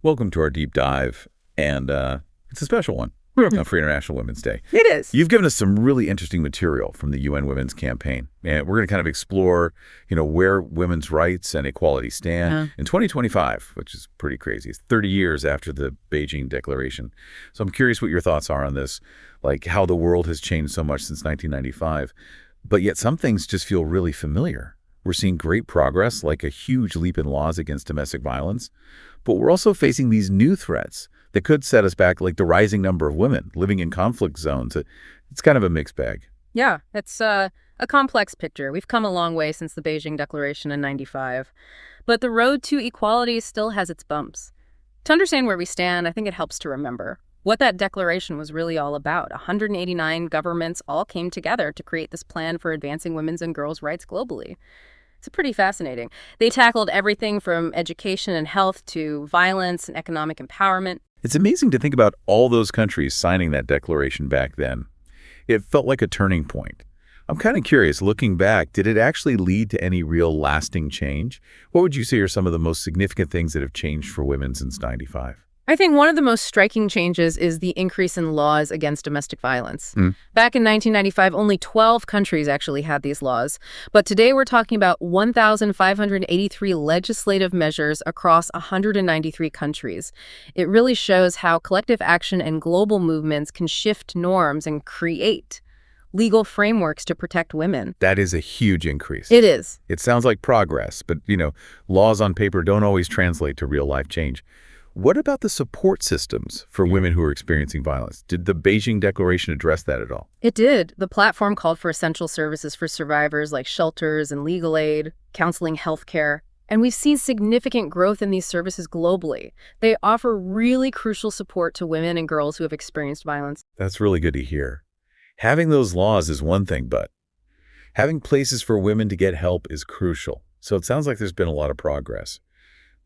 Welcome to our deep dive, and it's a special one for International Women's Day. It is. You've given us some really interesting material from the UN Women's Campaign, and we're going to kind of explore, where women's rights and equality stand in 2025, which is pretty crazy. It's 30 years after the Beijing Declaration. So I'm curious what your thoughts are on this, like how the world has changed so much since 1995, but yet some things just feel really familiar. We're seeing great progress, like a huge leap in laws against domestic violence, but we're also facing these new threats that could set us back, like the rising number of women living in conflict zones. It's kind of a mixed bag. Yeah, it's a complex picture. We've come a long way since the Beijing Declaration in '95, but the road to equality still has its bumps. To understand where we stand, I think it helps to remember what that declaration was really all about. 189 governments all came together to create this plan for advancing women's and girls' rights globally. It's pretty fascinating. They tackled everything from education and health to violence and economic empowerment. It's amazing to think about all those countries signing that declaration back then. It felt like a turning point. I'm kind of curious, looking back, did it actually lead to any real lasting change? What would you say are some of the most significant things that have changed for women since '95? I think one of the most striking changes is the increase in laws against domestic violence. Back in 1995, only 12 countries actually had these laws. But today we're talking about 1,583 legislative measures across 193 countries. It really shows how collective action and global movements can shift norms and create legal frameworks to protect women. That is a huge increase. It is. It sounds like progress, but, laws on paper don't always translate to real-life change. What about the support systems for women who are experiencing violence? Did the Beijing Declaration address that at all? It did. The platform called for essential services for survivors like shelters and legal aid, counseling, healthcare. And we've seen significant growth in these services globally. They offer really crucial support to women and girls who have experienced violence. That's really good to hear. Having those laws is one thing, but having places for women to get help is crucial. So it sounds like there's been a lot of progress.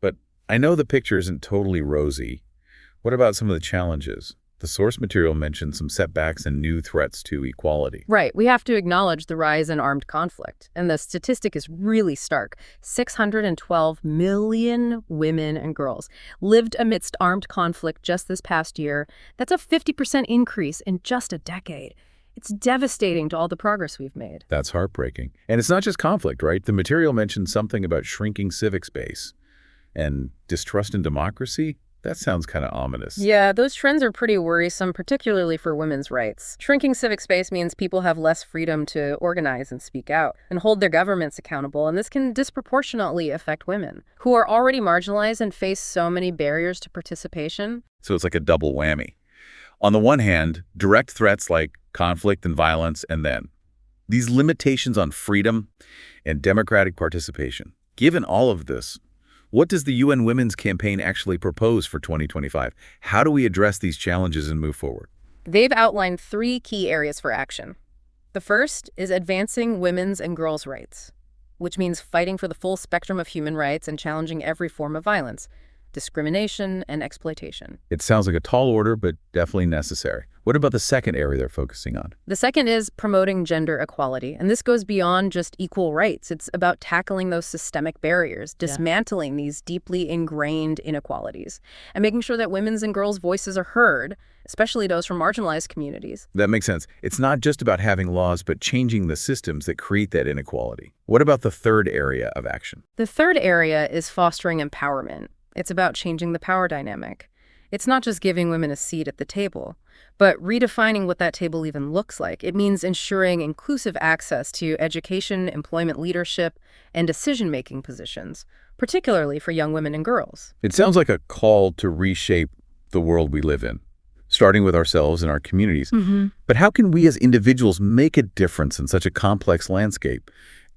But I know the picture isn't totally rosy. What about some of the challenges? The source material mentioned some setbacks and new threats to equality. Right. We have to acknowledge the rise in armed conflict. And the statistic is really stark. 612 million women and girls lived amidst armed conflict just this past year. That's a 50% increase in just a decade. It's devastating to all the progress we've made. That's heartbreaking. And it's not just conflict, right? The material mentioned something about shrinking civic space and distrust in democracy. That sounds kind of ominous. Yeah, those trends are pretty worrisome, particularly for women's rights. Shrinking civic space means people have less freedom to organize and speak out and hold their governments accountable, and this can disproportionately affect women, who are already marginalized and face so many barriers to participation. So it's like a double whammy. On the one hand, direct threats like conflict and violence, and then these limitations on freedom and democratic participation. Given all of this, what does the UN Women's Campaign actually propose for 2025? How do we address these challenges and move forward? They've outlined 3 key areas for action. The first is advancing women's and girls' rights, which means fighting for the full spectrum of human rights and challenging every form of violence, discrimination, and exploitation. It sounds like a tall order, but definitely necessary. What about the second area they're focusing on? The second is promoting gender equality, and this goes beyond just equal rights. It's about tackling those systemic barriers, dismantling these deeply ingrained inequalities, and making sure that women's and girls' voices are heard, especially those from marginalized communities. That makes sense. It's not just about having laws, but changing the systems that create that inequality. What about the third area of action? The third area is fostering empowerment. It's about changing the power dynamic. It's not just giving women a seat at the table, but redefining what that table even looks like. It means ensuring inclusive access to education, employment leadership, and decision-making positions, particularly for young women and girls. It sounds like a call to reshape the world we live in, starting with ourselves and our communities. But how can we as individuals make a difference in such a complex landscape?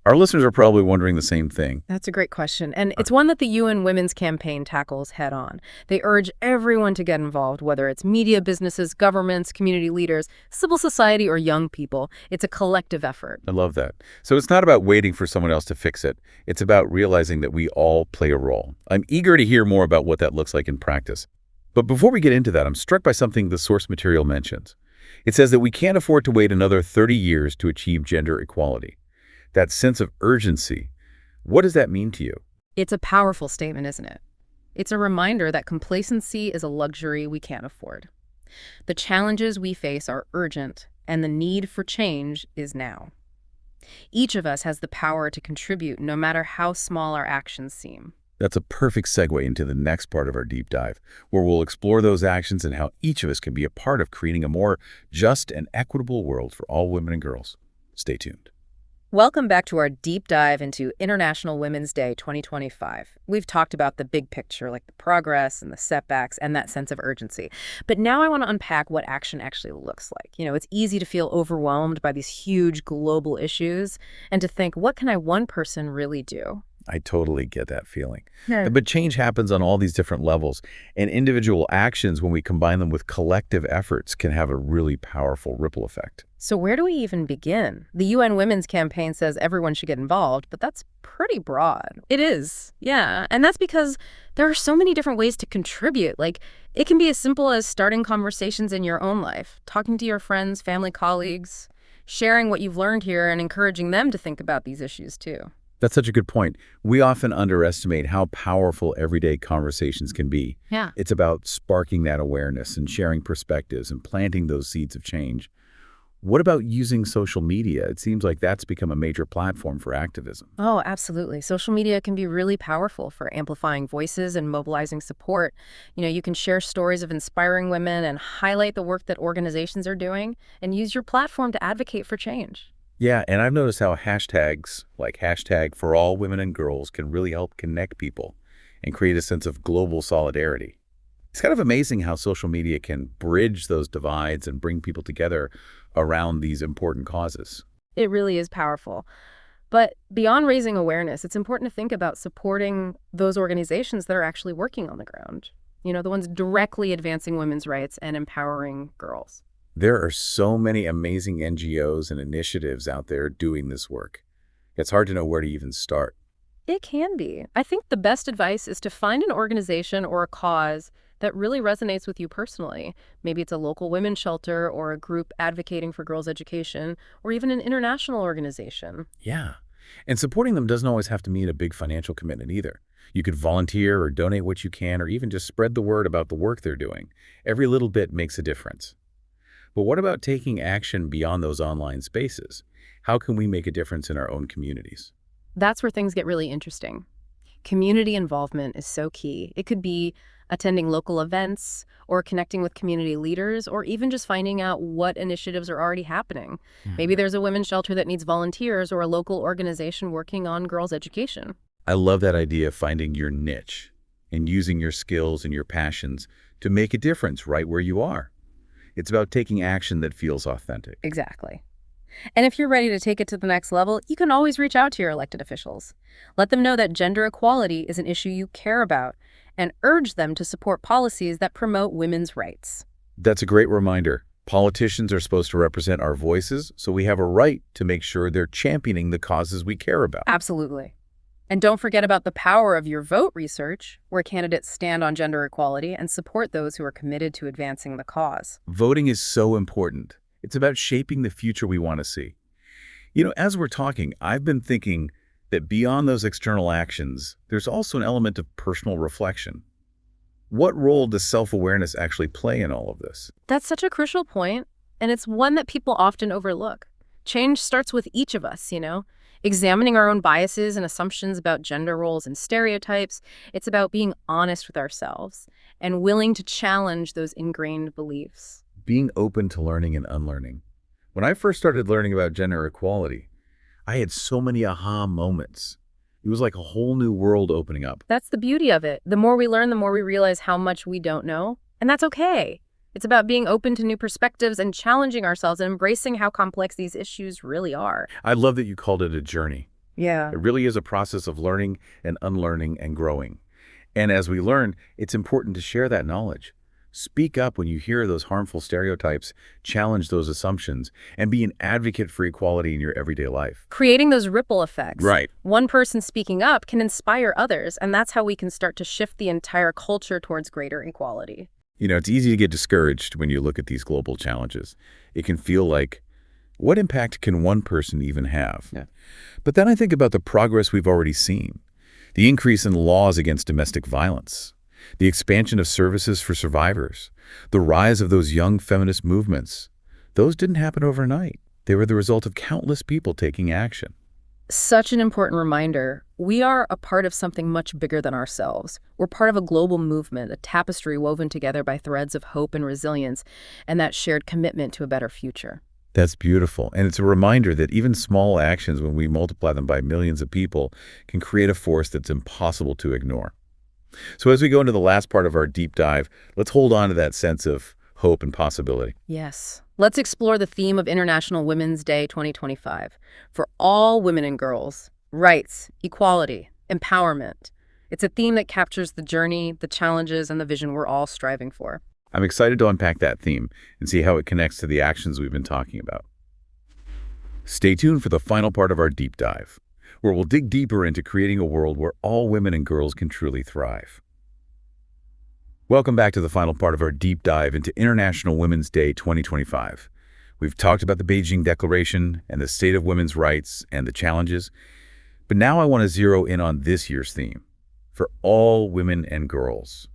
Our listeners are probably wondering the same thing. That's a great question, and it's one that the UN Women's Campaign tackles head on. They urge everyone to get involved, whether it's media, businesses, governments, community leaders, civil society, or young people. It's a collective effort. I love that. So it's not about waiting for someone else to fix it. It's about realizing that we all play a role. I'm eager to hear more about what that looks like in practice. But before we get into that, I'm struck by something the source material mentions. It says that we can't afford to wait another 30 years to achieve gender equality. That sense of urgency, what does that mean to you? It's a powerful statement, isn't it? It's a reminder that complacency is a luxury we can't afford. The challenges we face are urgent, and the need for change is now. Each of us has the power to contribute, no matter how small our actions seem. That's a perfect segue into the next part of our deep dive, where we'll explore those actions and how each of us can be a part of creating a more just and equitable world for all women and girls. Stay tuned. Welcome back to our deep dive into International Women's Day 2025. We've talked about the big picture, like the progress and the setbacks and that sense of urgency. But now I want to unpack what action actually looks like. It's easy to feel overwhelmed by these huge global issues and to think, what can one person really do? I totally get that feeling. Yeah. But change happens on all these different levels, and individual actions, when we combine them with collective efforts, can have a really powerful ripple effect. So where do we even begin? The UN Women's Campaign says everyone should get involved, but that's pretty broad. It is, yeah. And that's because there are so many different ways to contribute. Like, it can be as simple as starting conversations in your own life, talking to your friends, family, colleagues, sharing what you've learned here and encouraging them to think about these issues too. That's such a good point. We often underestimate how powerful everyday conversations can be. Yeah. It's about sparking that awareness and sharing perspectives and planting those seeds of change. What about using social media? It seems like that's become a major platform for activism. Oh, absolutely. Social media can be really powerful for amplifying voices and mobilizing support. You can share stories of inspiring women and highlight the work that organizations are doing and use your platform to advocate for change. Yeah, and I've noticed how hashtags like #ForAllWomenAndGirls can really help connect people and create a sense of global solidarity. It's kind of amazing how social media can bridge those divides and bring people together around these important causes. It really is powerful. But beyond raising awareness, it's important to think about supporting those organizations that are actually working on the ground. The ones directly advancing women's rights and empowering girls. There are so many amazing NGOs and initiatives out there doing this work. It's hard to know where to even start. It can be. I think the best advice is to find an organization or a cause that really resonates with you personally. Maybe it's a local women's shelter or a group advocating for girls' education, or even an international organization. Yeah. And supporting them doesn't always have to mean a big financial commitment either. You could volunteer or donate what you can, or even just spread the word about the work they're doing. Every little bit makes a difference. But what about taking action beyond those online spaces? How can we make a difference in our own communities? That's where things get really interesting. Community involvement is so key. It could be attending local events or connecting with community leaders or even just finding out what initiatives are already happening. Maybe there's a women's shelter that needs volunteers or a local organization working on girls' education. I love that idea of finding your niche and using your skills and your passions to make a difference right where you are. It's about taking action that feels authentic. Exactly. And if you're ready to take it to the next level, you can always reach out to your elected officials. Let them know that gender equality is an issue you care about and urge them to support policies that promote women's rights. That's a great reminder. Politicians are supposed to represent our voices, so we have a right to make sure they're championing the causes we care about. Absolutely. And don't forget about the power of your vote research, where candidates stand on gender equality and support those who are committed to advancing the cause. Voting is so important. It's about shaping the future we want to see. As we're talking, I've been thinking that beyond those external actions, there's also an element of personal reflection. What role does self-awareness actually play in all of this? That's such a crucial point, and it's one that people often overlook. Change starts with each of us, examining our own biases and assumptions about gender roles and stereotypes. It's about being honest with ourselves and willing to challenge those ingrained beliefs. Being open to learning and unlearning. When I first started learning about gender equality, I had so many aha moments. It was like a whole new world opening up. That's the beauty of it. The more we learn, the more we realize how much we don't know. And that's okay. It's about being open to new perspectives and challenging ourselves and embracing how complex these issues really are. I love that you called it a journey. Yeah. It really is a process of learning and unlearning and growing. And as we learn, it's important to share that knowledge. Speak up when you hear those harmful stereotypes, challenge those assumptions, and be an advocate for equality in your everyday life. Creating those ripple effects. Right. One person speaking up can inspire others, and that's how we can start to shift the entire culture towards greater equality. It's easy to get discouraged when you look at these global challenges. It can feel like, what impact can one person even have? Yeah. But then I think about the progress we've already seen. The increase in laws against domestic violence, the expansion of services for survivors, the rise of those young feminist movements. Those didn't happen overnight. They were the result of countless people taking action. Such an important reminder. We are a part of something much bigger than ourselves. We're part of a global movement, a tapestry woven together by threads of hope and resilience, and that shared commitment to a better future. That's beautiful. And it's a reminder that even small actions, when we multiply them by millions of people, can create a force that's impossible to ignore. So as we go into the last part of our deep dive, let's hold on to that sense of hope and possibility. Yes. Let's explore the theme of International Women's Day 2025. For all women and girls, rights, equality, empowerment. It's a theme that captures the journey, the challenges, and the vision we're all striving for. I'm excited to unpack that theme and see how it connects to the actions we've been talking about. Stay tuned for the final part of our deep dive, where we'll dig deeper into creating a world where all women and girls can truly thrive. Welcome back to the final part of our deep dive into International Women's Day 2025. We've talked about the Beijing Declaration and the state of women's rights and the challenges, but now I want to zero in on this year's theme. For all women and girls,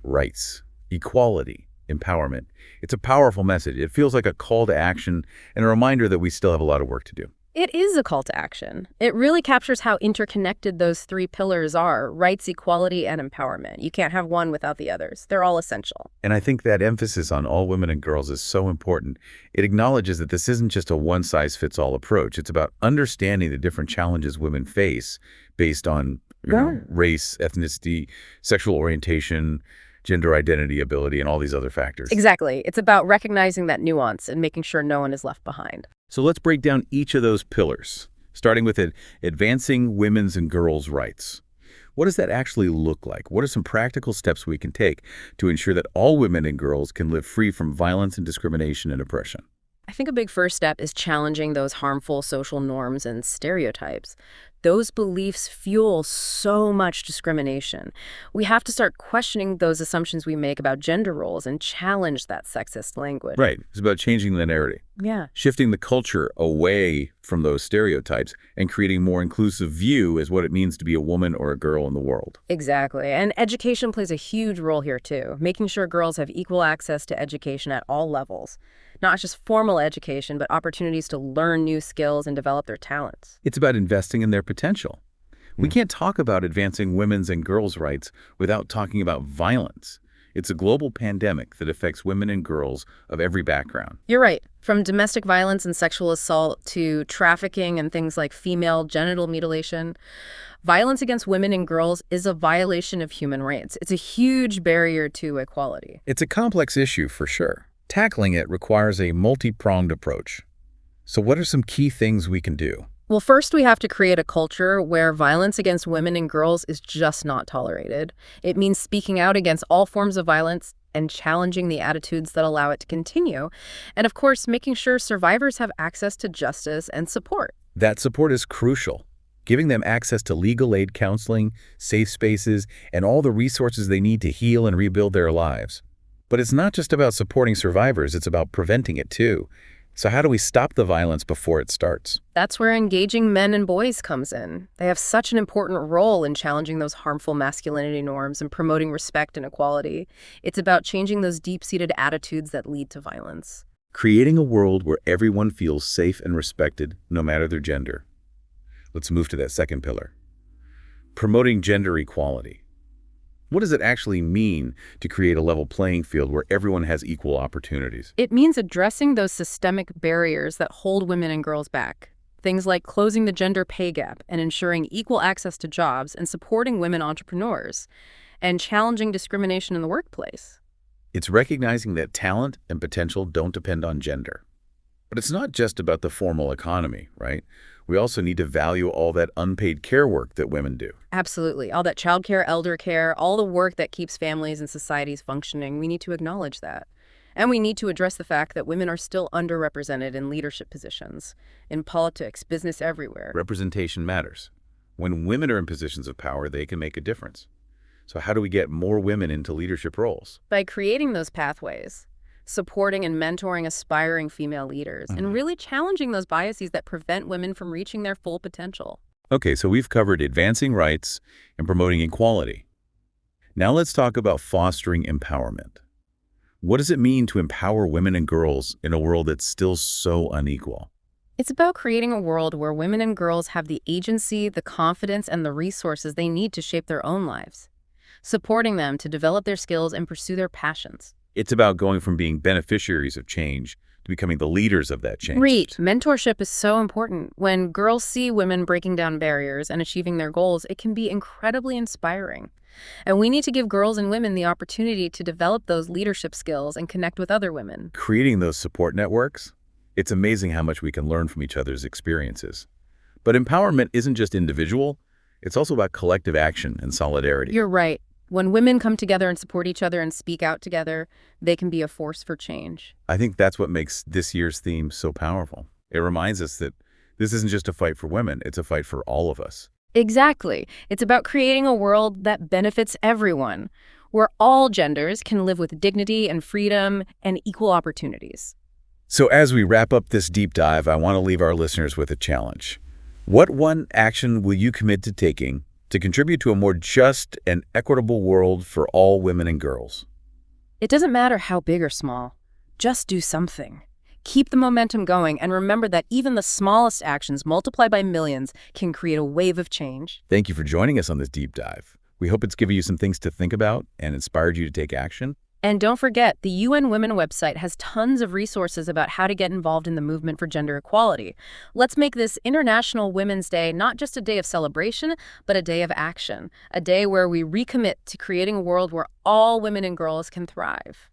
rights, equality, empowerment. It's a powerful message. It feels like a call to action and a reminder that we still have a lot of work to do. It is a call to action. It really captures how interconnected those three pillars are: rights, equality, and empowerment. You can't have one without the others. They're all essential. And I think that emphasis on all women and girls is so important. It acknowledges that this isn't just a one-size-fits-all approach. It's about understanding the different challenges women face based on race, ethnicity, sexual orientation, gender identity, ability, and all these other factors. Exactly. It's about recognizing that nuance and making sure no one is left behind. So let's break down each of those pillars, starting with advancing women's and girls' rights. What does that actually look like? What are some practical steps we can take to ensure that all women and girls can live free from violence and discrimination and oppression? I think a big first step is challenging those harmful social norms and stereotypes. Those beliefs fuel so much discrimination. We have to start questioning those assumptions we make about gender roles and challenge that sexist language. Right. It's about changing the narrative. Yeah. Shifting the culture away from those stereotypes and creating a more inclusive view as what it means to be a woman or a girl in the world. Exactly. And education plays a huge role here, too, making sure girls have equal access to education at all levels. Not just formal education, but opportunities to learn new skills and develop their talents. It's about investing in their potential. We can't talk about advancing women's and girls' rights without talking about violence. It's a global pandemic that affects women and girls of every background. You're right. From domestic violence and sexual assault to trafficking and things like female genital mutilation, violence against women and girls is a violation of human rights. It's a huge barrier to equality. It's a complex issue for sure. Tackling it requires a multi-pronged approach. So what are some key things we can do? Well, first we have to create a culture where violence against women and girls is just not tolerated. It means speaking out against all forms of violence and challenging the attitudes that allow it to continue. And of course, making sure survivors have access to justice and support. That support is crucial. Giving them access to legal aid counseling, safe spaces, and all the resources they need to heal and rebuild their lives. But it's not just about supporting survivors, it's about preventing it too. So how do we stop the violence before it starts? That's where engaging men and boys comes in. They have such an important role in challenging those harmful masculinity norms and promoting respect and equality. It's about changing those deep-seated attitudes that lead to violence. Creating a world where everyone feels safe and respected, no matter their gender. Let's move to that second pillar. Promoting gender equality. What does it actually mean to create a level playing field where everyone has equal opportunities? It means addressing those systemic barriers that hold women and girls back. Things like closing the gender pay gap and ensuring equal access to jobs and supporting women entrepreneurs, and challenging discrimination in the workplace. It's recognizing that talent and potential don't depend on gender. But it's not just about the formal economy, right? We also need to value all that unpaid care work that women do. Absolutely. All that childcare, elder care, all the work that keeps families and societies functioning, we need to acknowledge that. And we need to address the fact that women are still underrepresented in leadership positions, in politics, business, everywhere. Representation matters. When women are in positions of power, they can make a difference. So how do we get more women into leadership roles? By creating those pathways, supporting and mentoring aspiring female leaders, and really challenging those biases that prevent women from reaching their full potential. Okay, so we've covered advancing rights and promoting equality. Now let's talk about fostering empowerment. What does it mean to empower women and girls in a world that's still so unequal? It's about creating a world where women and girls have the agency, the confidence, and the resources they need to shape their own lives, supporting them to develop their skills and pursue their passions. It's about going from being beneficiaries of change to becoming the leaders of that change. Right. Mentorship is so important. When girls see women breaking down barriers and achieving their goals, it can be incredibly inspiring. And we need to give girls and women the opportunity to develop those leadership skills and connect with other women. Creating those support networks, it's amazing how much we can learn from each other's experiences. But empowerment isn't just individual, it's also about collective action and solidarity. You're right. When women come together and support each other and speak out together, they can be a force for change. I think that's what makes this year's theme so powerful. It reminds us that this isn't just a fight for women, it's a fight for all of us. Exactly. It's about creating a world that benefits everyone, where all genders can live with dignity and freedom and equal opportunities. So as we wrap up this deep dive, I want to leave our listeners with a challenge. What one action will you commit to taking to contribute to a more just and equitable world for all women and girls? It doesn't matter how big or small. Just do something. Keep the momentum going and remember that even the smallest actions multiplied by millions can create a wave of change. Thank you for joining us on this deep dive. We hope it's given you some things to think about and inspired you to take action. And don't forget, the UN Women website has tons of resources about how to get involved in the movement for gender equality. Let's make this International Women's Day not just a day of celebration, but a day of action, a day where we recommit to creating a world where all women and girls can thrive.